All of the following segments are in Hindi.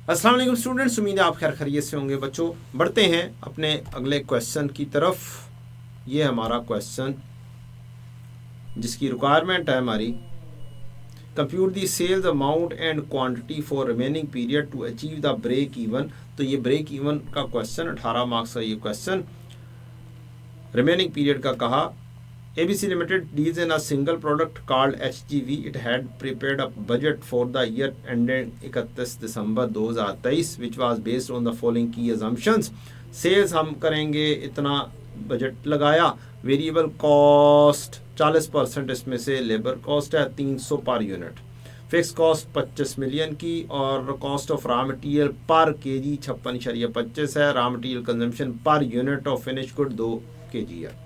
अस्सलाम वालेकुम स्टूडेंट्स, उम्मीद है आप खैर खैरियत से होंगे। बच्चों, बढ़ते हैं अपने अगले क्वेश्चन की तरफ। ये हमारा क्वेश्चन जिसकी रिक्वायरमेंट है हमारी, compute the sales amount and quantity for remaining period to achieve the break even. तो ये ब्रेक इवन का क्वेश्चन, 18 मार्क्स का ये क्वेश्चन रिमेनिंग पीरियड का कहा। ABC Limited deals in a single product called HGV. It had prepared a budget for the year ending 31 December 2023 which was based on the following key assumptions. Sales हम करेंगे, इतना बजट लगाया। वेरिएबल कॉस्ट 40%, इसमें से लेबर कॉस्ट है 300 per unit. Fix cost 25 million की, और कॉस्ट ऑफ रॉ मटेरियल पर केजी 56.25 है। Raw material consumption per unit of finish good 2 kg है।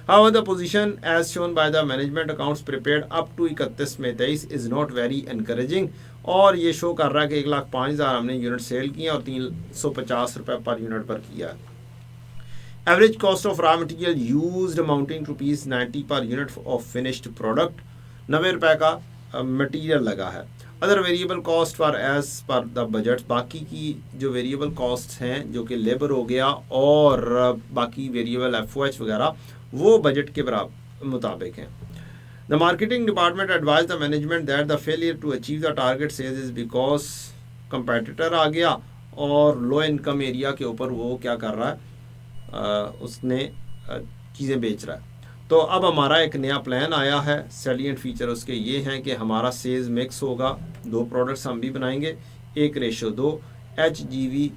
However, the position as shown by the management accounts prepared up to 31 May 23 is not very encouraging। और ये शो कर रहा है कि 1,05,000 हमने यूनिट सेल किए और 350 रुपये पर यूनिट पर किया है। Average cost of raw material used amounting to ₹90 per unit of finished product, 90 रुपये का मटेरियल लगा है। Other variable cost for as per the budget, बाकी की जो वेरिएबल कॉस्ट हैं जो कि लेबर हो गया और बाकी वेरिएबल FOH वगैरह, वो बजट के बराबर मुताबिक हैं। The marketing department advise the management that the failure to achieve the target sales is because competitor आ गया और लो इनकम एरिया के ऊपर वो क्या कर रहा है, उसने चीज़ें बेच रहा है। तो अब हमारा एक नया प्लान आया है। सैलिएंट फीचर उसके ये हैं कि हमारा सेल्स मिक्स होगा, 2 प्रोडक्ट्स हम भी बनाएंगे, 1:2। HGV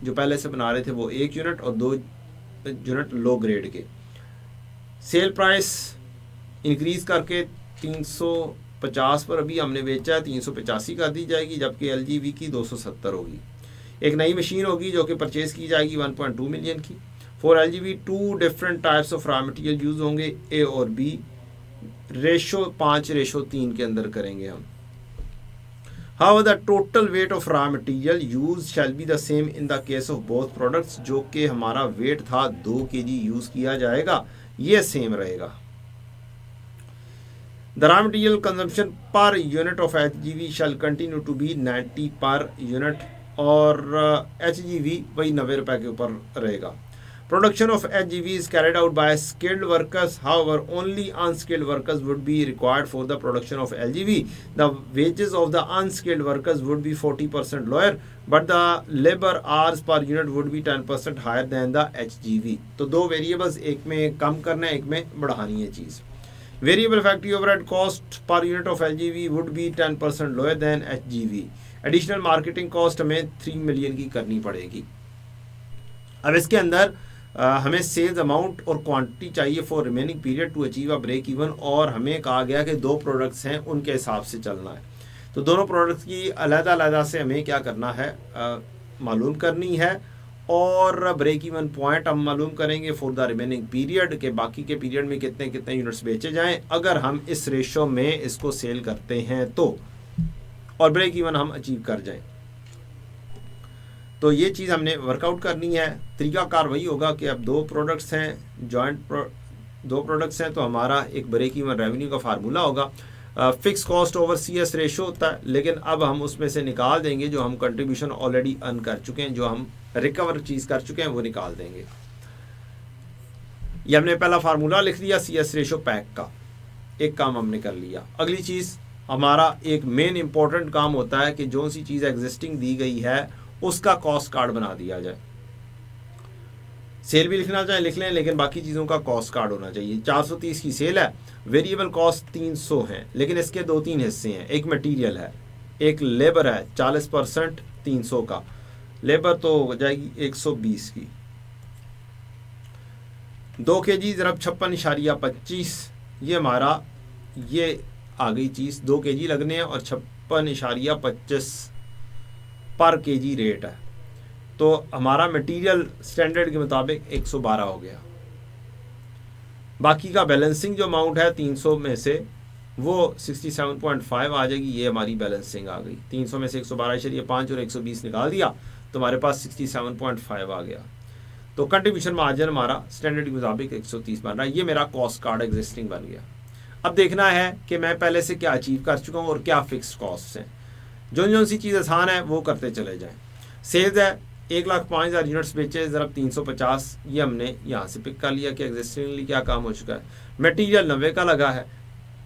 जो पहले से बना रहे थे वो 1 यूनिट और 2 यूनिट लो ग्रेड के। सेल प्राइस इंक्रीज़ करके 350 पर अभी हमने बेचा है, 385 कर दी जाएगी, जबकि LGV की 270 होगी। एक नई मशीन होगी जो कि परचेज़ की जाएगी 1.2 मिलियन की। For LGV 2 different types of raw material use होंगे, A और B, रेशो 5:3 के अंदर करेंगे हम। However, the total weight of raw material used shall be the same in the case of both products। जो कि हमारा वेट था 2 kg यूज़ किया जाएगा, ये सेम रहेगा। The raw material consumption per unit of HGV shall continue to be 90 per unit, और HGV वही 90 रुपये के ऊपर रहेगा। Production of HGV is carried out by skilled workers. However, only unskilled workers would be required for the production of LGV. The wages of the unskilled workers would be 40% lower, but the labor hours per unit would be 10% higher than the HGV. तो 2 वेरिएबल्स, एक में कम करना है, एक में बढ़ानी है चीज़। Variable factory overhead cost per unit of LGV would be 10% lower than HGV. Additional marketing cost हमें 3 मिलियन की करनी पड़ेगी। अब इसके अंदर हमें सेल्स अमाउंट और क्वांटिटी चाहिए for remaining period to achieve a break even, और हमें कहा गया कि 2 प्रोडक्ट्स हैं, उनके हिसाब से चलना है। तो दोनों प्रोडक्ट्स की अलग-अलग से हमें क्या करना है, मालूम करनी है, और ब्रेक इवन पॉइंट हम मालूम करेंगे फॉर द रिमेनिंग पीरियड के बाकी के पीरियड में कितने कितने यूनिट्स बेचे जाएँ अगर हम इस रेशो में इसको सेल करते हैं तो, और ब्रेक इवन हम अचीव कर जाएँ। तो ये चीज़ हमने वर्कआउट करनी है। तरीकाकार वही होगा कि अब 2 प्रोडक्ट्स हैं, जॉइंट 2 प्रोडक्ट्स हैं, तो हमारा एक ब्रेक इवन रेवेन्यू का फार्मूला होगा। Fix cost over CS ratio होता है, लेकिन अब हम उसमें से निकाल देंगे जो हम कंट्रीब्यूशन ऑलरेडी अर्न कर चुके हैं, जो हम रिकवर चीज़ कर चुके हैं वो निकाल देंगे। ये हमने पहला फार्मूला लिख दिया CS रेशो पैक का, एक काम हमने कर लिया। अगली चीज़ हमारा एक मेन इंपॉर्टेंट काम होता है कि जो सी चीज़ एग्जिस्टिंग दी गई है उसका कॉस्ट कार्ड बना दिया जाए। सेल भी लिखना चाहे लिख लें, लेकिन बाकी चीज़ों का कॉस्ट कार्ड होना चाहिए। 430 की सेल है, वेरिएबल कॉस्ट 300 है, लेकिन इसके 2-3 हिस्से हैं। एक मटेरियल है, एक लेबर है, 40% 300 का, लेबर तो हो जाएगी 120 की। 2 kg ज़रब 56.25, ये हमारा ये आ गई चीज़। 2 kg लगने हैं और 56.25 पर केजी रेट है, तो हमारा मटेरियल स्टैंडर्ड के मुताबिक 112 हो गया। बाकी का बैलेंसिंग जो अमाउंट है 300 में से वो 67.5 आ जाएगी, ये हमारी बैलेंसिंग आ गई। 300 में से 112.5 और 120 निकाल दिया तो हमारे पास 67.5 आ गया। तो कंट्रीब्यूशन मार्जिन हमारा स्टैंडर्ड के मुताबिक 130 बन रहा है। ये मेरा कॉस्ट कार्ड एग्जिस्टिंग बन गया। अब देखना है कि मैं पहले से क्या अचीव कर चुका हूँ और क्या फिक्स कॉस्ट हैं। जो सी चीज़ आसान है वो करते चले जाएं। सेल्स है 1,05,000 यूनिट्स बेचे, ज़रा 350, ये हमने यहाँ से पिक कर लिया कि एग्जिस्टिंगली क्या काम हो चुका है। मटेरियल 90 का लगा है,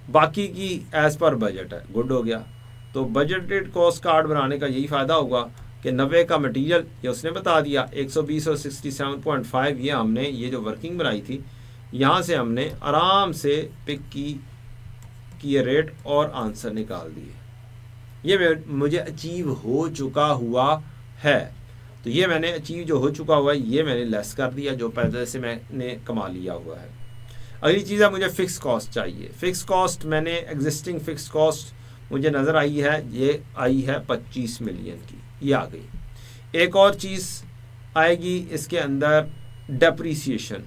बाकी की एज़ पर बजट है, गुड हो गया। तो बजटेड कॉस्ट कार्ड बनाने का यही फ़ायदा होगा कि 90 का मटेरियल ये उसने बता दिया, 120 और 67.5 ये हमने ये जो वर्किंग बनाई थी यहाँ से हमने आराम से पिक की ये रेट और आंसर निकाल दिए। ये मुझे अचीव हो चुका हुआ है, तो ये मैंने अचीव जो हो चुका हुआ है ये मैंने लेस कर दिया जो पहले से मैंने कमा लिया हुआ है। अगली चीज़ है मुझे फ़िक्स कॉस्ट चाहिए। फ़िक्स कॉस्ट मैंने एग्जिस्टिंग फ़िक्स कॉस्ट मुझे नज़र आई है, ये आई है 25 मिलियन की, ये आ गई। एक और चीज़ आएगी इसके अंदर डेप्रीसिएशन,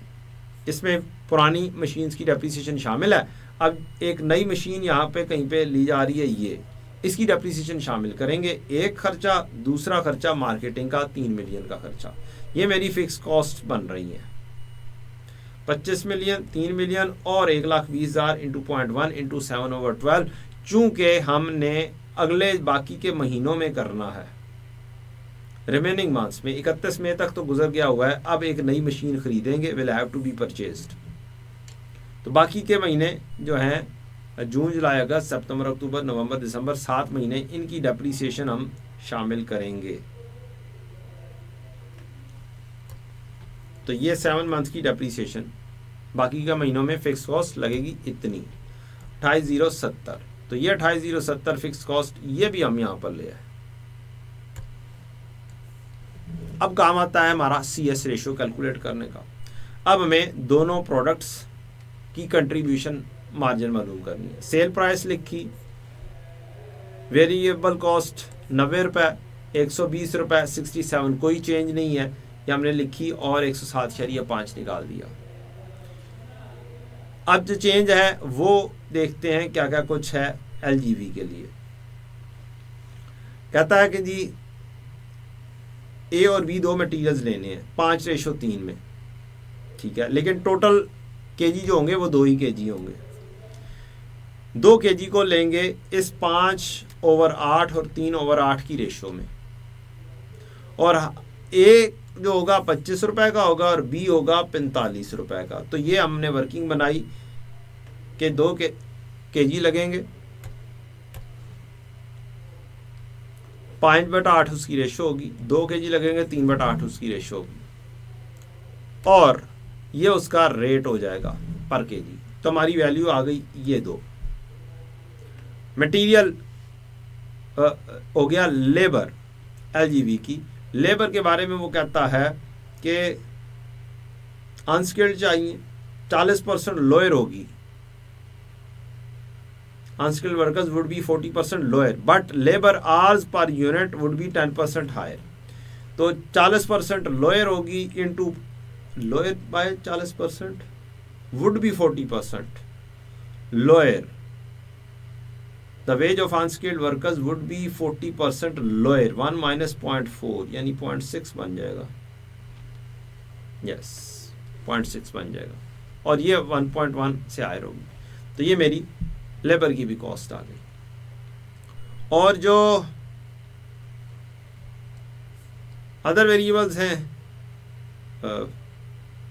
इसमें पुरानी मशीन्स की डेप्रीसिएशन शामिल है। अब एक नई मशीन यहाँ पे कहीं पे ली जा रही है, ये इसकी डेप्रीसिएशन शामिल करेंगे। एक खर्चा, दूसरा खर्चा मार्केटिंग का 3 मिलियन का खर्चा, ये मेरी फ़िक्स कॉस्ट बन रही है। 25 मिलियन, 3 मिलियन और 1,20,000 इंटू 0.1 इंटू 7/12, चूँकि हमने अगले बाकी के महीनों में करना है, रिमेनिंग मंथ्स में 31 मई तक तो गुजर गया हुआ है, अब एक नई मशीन खरीदेंगे, will have to be purchased. तो बाकी के महीने जो हैं जून, जुलाई, अगस्त, सितंबर, अक्टूबर, नवंबर, दिसंबर, 7 महीने, इनकी डेप्रीसिएशन हम शामिल करेंगे। तो ये 7 मंथ की डेप्रीसिएशन, बाकी का महीनों में फिक्स कॉस्ट लगेगी इतनी 28,070। तो ये 28,070 फिक्स कॉस्ट, ये भी हम यहाँ पर ले आए। अब काम आता है हमारा CS रेशियो कैलकुलेट करने का। अब हमें दोनों प्रोडक्ट्स की कंट्रीब्यूशन मार्जिन मालूम करनी है। सेल प्राइस लिखी, वेरिएबल कॉस्ट 90 रुपये, 120 रुपये, 67 कोई चेंज नहीं है, ये हमने लिखी और 107.5 निकाल दिया। अब जो चेंज है वो देखते हैं क्या क्या कुछ है LGV के लिए। कहता है कि जी A और B दो मटीरियल्स लेने हैं 5:3 में, ठीक है, लेकिन टोटल केजी जो होंगे वो 2 ही केजी होंगे। 2 केजी को लेंगे इस 5/8 और 3/8 की रेशो में, और A जो होगा 25 रुपए का होगा और B होगा 45 रुपए का। तो ये हमने वर्किंग बनाई कि 2 केजी लगेंगे, 5/8 उसकी रेशो होगी, 2 केजी लगेंगे 3/8 उसकी रेशो होगी, और ये उसका रेट हो जाएगा पर केजी। तो हमारी वैल्यू आ गई ये 2। मटेरियल हो गया लेबर LGV की। लेबर के बारे में वो कहता है कि अनस्किल्ड चाहिए, 40% लोअर होगी, unskilled workers would be 40% lower, but labour hours per unit would be 10% higher. तो 40% लोअर होगी into lower by 40% would be 40% lower. The wage of unskilled workers would be 40% lower, 1 minus 0.4 यानी 0.6 बन जाएगा, yes 0.6 बन जाएगा, और ये 1.1 से हायर होगी। तो ये मेरी लेबर की भी कॉस्ट आ गई। और जो अदर वेरिएबल्स हैं,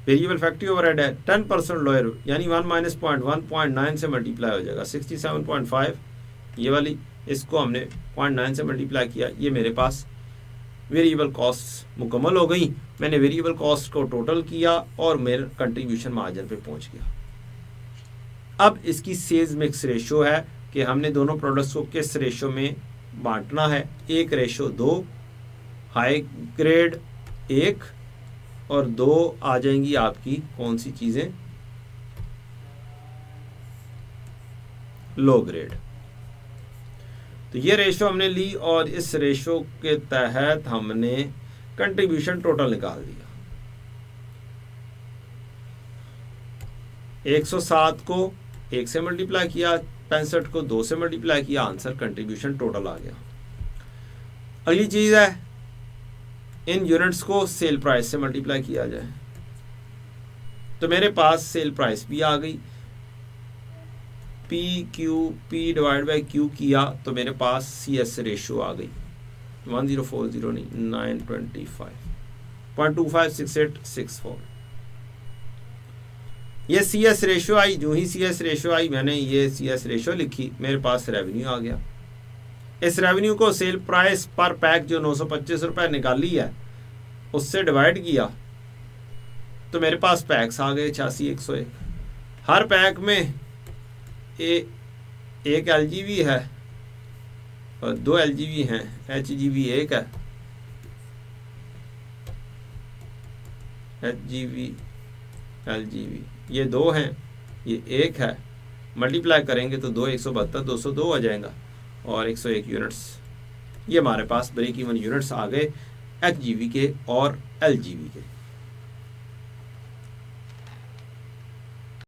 वेरिएबल फैक्ट्री ओवरहेड है 10% लोअर, यानी 1 minus 0.1 0.9 से मल्टीप्लाई हो जाएगा, 67.5 ये वाली, इसको हमने 0.9 से मल्टीप्लाई किया, ये मेरे पास वेरिएबल कॉस्ट मुकम्मल हो गई। मैंने वेरिएबल कॉस्ट को टोटल किया और मेरे कंट्रीब्यूशन मार्जिन पे पहुंच गया। अब इसकी सेल्स मिक्स रेशो है कि हमने दोनों प्रोडक्ट्स को किस रेशो में बांटना है। 1:2, हाई ग्रेड 1 और 2 आ जाएंगी आपकी कौन सी चीज़ें, लो ग्रेड। तो ये रेशो हमने ली और इस रेशो के तहत हमने कंट्रीब्यूशन टोटल निकाल दिया। 107 को 1 से मल्टीप्लाई किया, 65 को 2 से मल्टीप्लाई किया, आंसर कंट्रीब्यूशन टोटल आ गया। अगली चीज़ है इन यूनिट्स को सेल प्राइस से मल्टीप्लाई किया जाए। तो मेरे पास सेल प्राइस भी आ गई, P डिवाइड बाई Q किया तो मेरे पास CS रेशो आ गई। 1040 नहीं, 925.256864। ये सी एस रेशो आई। जो ही सी एस रेशो आई, मैंने ये सी एस रेशो लिखी, मेरे पास रेवेन्यू आ गया। इस रेवेन्यू को सेल प्राइस पर पैक जो 925 रुपये निकाली है उससे डिवाइड किया तो मेरे पास पैक्स आ गए 86,101। हर पैक में एक एलजीवी है और 2 एलजीवी हैं, एचजीवी 1 है, एचजीवी एलजीवी ये 2 हैं, ये 1 है। मल्टीप्लाई करेंगे तो 2 172 202 आ जाएगा और 101 यूनिट्स। ये हमारे पास ब्रेक इवन यूनिट्स आ गए एचजीवी के और एलजीवी के।